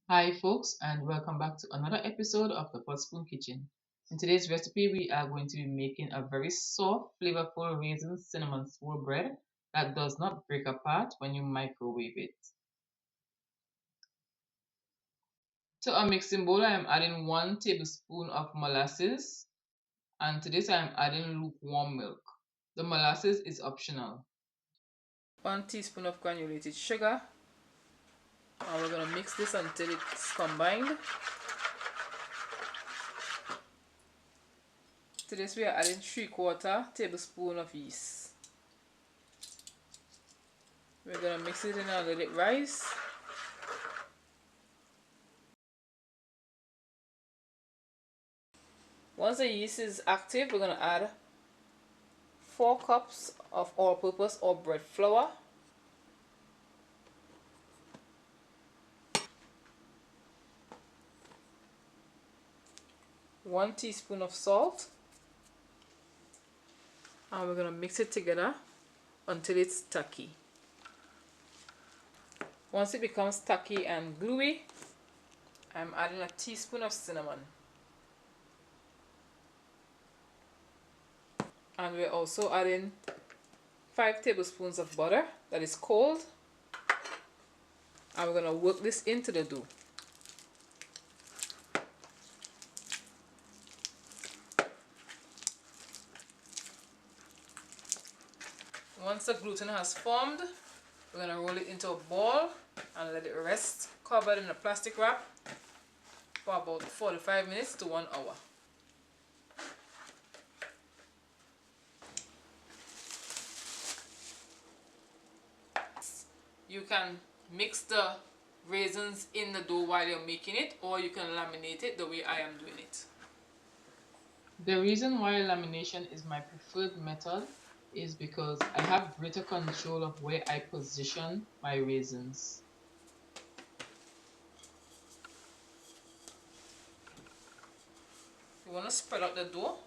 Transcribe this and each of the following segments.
Hi folks, and welcome back to another episode of the Potspoon Kitchen. In today's recipe we are going to be making a very soft, flavorful raisin cinnamon swirl bread that does not break apart when you microwave it. To a mixing bowl I am adding 1 tablespoon of molasses, and to this I am adding lukewarm milk. The molasses is optional. 1 teaspoon of granulated sugar, and we're going to mix this until it's combined. To this we are adding 3/4 tablespoon of yeast. We're going to mix it in and let it rise. Once the yeast is active, we're going to add 4 cups of all-purpose or bread flour, one teaspoon of salt, and we're going to mix it together until it's tacky. Once it becomes tacky and gluey, I'm adding a teaspoon of cinnamon. And we're also adding 5 tablespoons of butter that is cold, and we're going to work this into the dough. Once the gluten has formed, we're going to roll it into a ball and let it rest covered in a plastic wrap for about 45 minutes to 1 hour. You can mix the raisins in the dough while you're making it, or you can laminate it the way I am doing it. The reason why lamination is my preferred method is because I have greater control of where I position my raisins. You want to spread out the dough,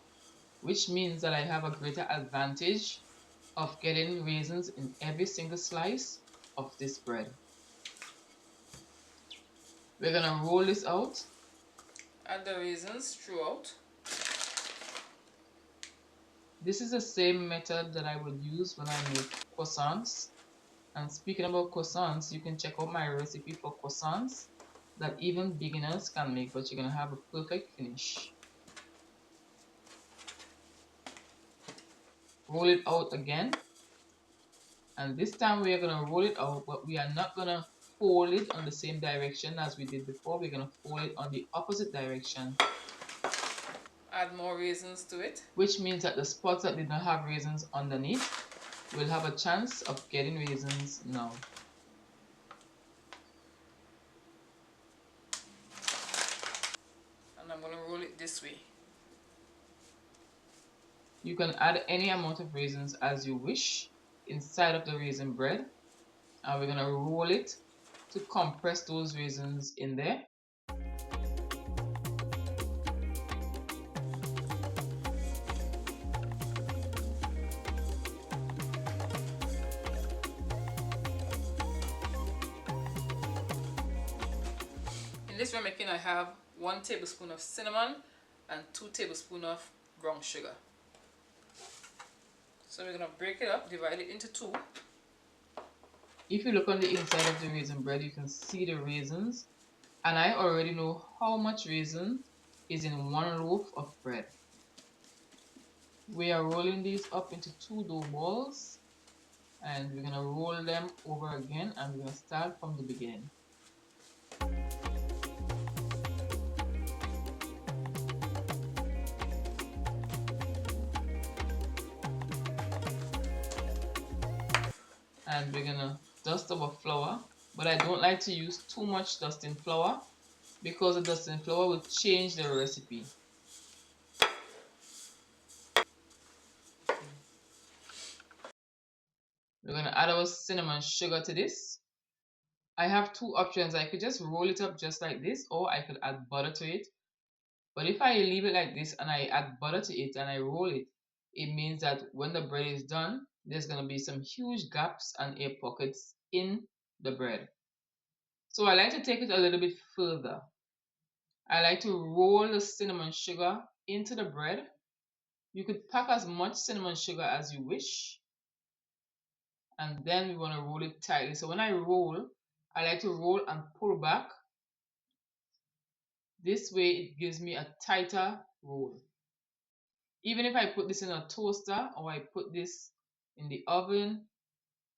which means that I have a greater advantage of getting raisins in every single slice of this bread. We're going to roll this out. Add the raisins throughout. This is the same method that I would use when I make croissants. And speaking about croissants, you can check out my recipe for croissants that even beginners can make, but you're going to have a perfect finish. Roll it out again. And this time we are going to roll it out, but we are not going to fold it on the same direction as we did before. We're going to fold it on the opposite direction. Add more raisins to it, which means that the spots that did not have raisins underneath will have a chance of getting raisins now. And I'm going to roll it this way. You can add any amount of raisins as you wish inside of the raisin bread, and we're going to roll it to compress those raisins in there. In this we're making, I have 1 tablespoon of cinnamon and 2 tablespoons of brown sugar. So we're going to break it up, divide it into 2. If you look on the inside of the raisin bread, you can see the raisins, and I already know how much raisin is in 1 loaf of bread. We are rolling these up into 2 dough balls, and we're going to roll them over again, and we're going to start from the beginning. And we're gonna dust our flour, but I don't like to use too much dusting flour because the dusting flour will change the recipe. We're gonna add our cinnamon sugar to this. I have 2 options. I could just roll it up just like this, or I could add butter to it. But if I leave it like this and I add butter to it and I roll it, it means that when the bread is done, there's going to be some huge gaps and air pockets in the bread. So I like to take it a little bit further. I like to roll the cinnamon sugar into the bread. You could pack as much cinnamon sugar as you wish. And then we want to roll it tightly. So when I roll, I like to roll and pull back. This way it gives me a tighter roll. Even if I put this in a toaster or I put this in the oven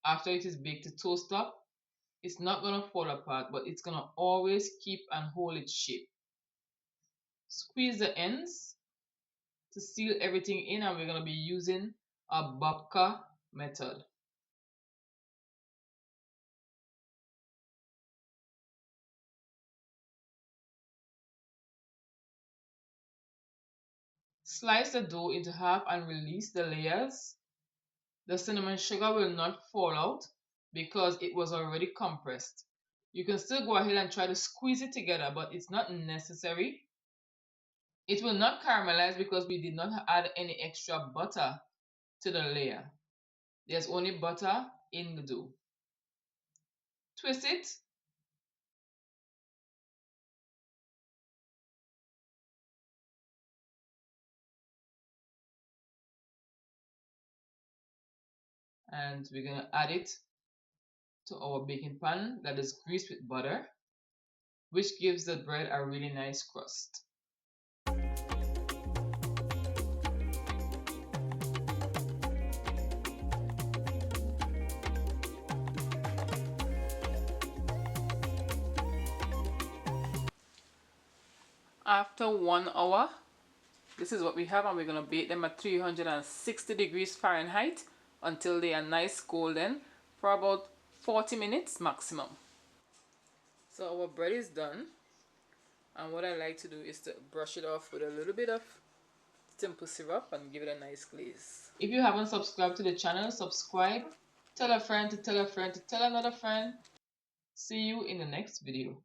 after it is baked to toast up, it's not going to fall apart, but it's going to always keep and hold its shape. Squeeze the ends to seal everything in, and we're going to be using a babka method. Slice the dough into half and release the layers. The cinnamon sugar will not fall out because it was already compressed. You can still go ahead and try to squeeze it together, but it's not necessary. It will not caramelize because we did not add any extra butter to the layer. There's only butter in the dough. Twist it. And we're going to add it to our baking pan that is greased with butter, which gives the bread a really nice crust. After 1 hour, this is what we have, and we're going to bake them at 360 degrees Fahrenheit until they are nice golden for about 40 minutes maximum. So our bread is done, and what I like to do is to brush it off with a little bit of simple syrup and give it a nice glaze. If you haven't subscribed to the channel, subscribe, tell a friend to tell a friend to tell another friend. See you in the next video.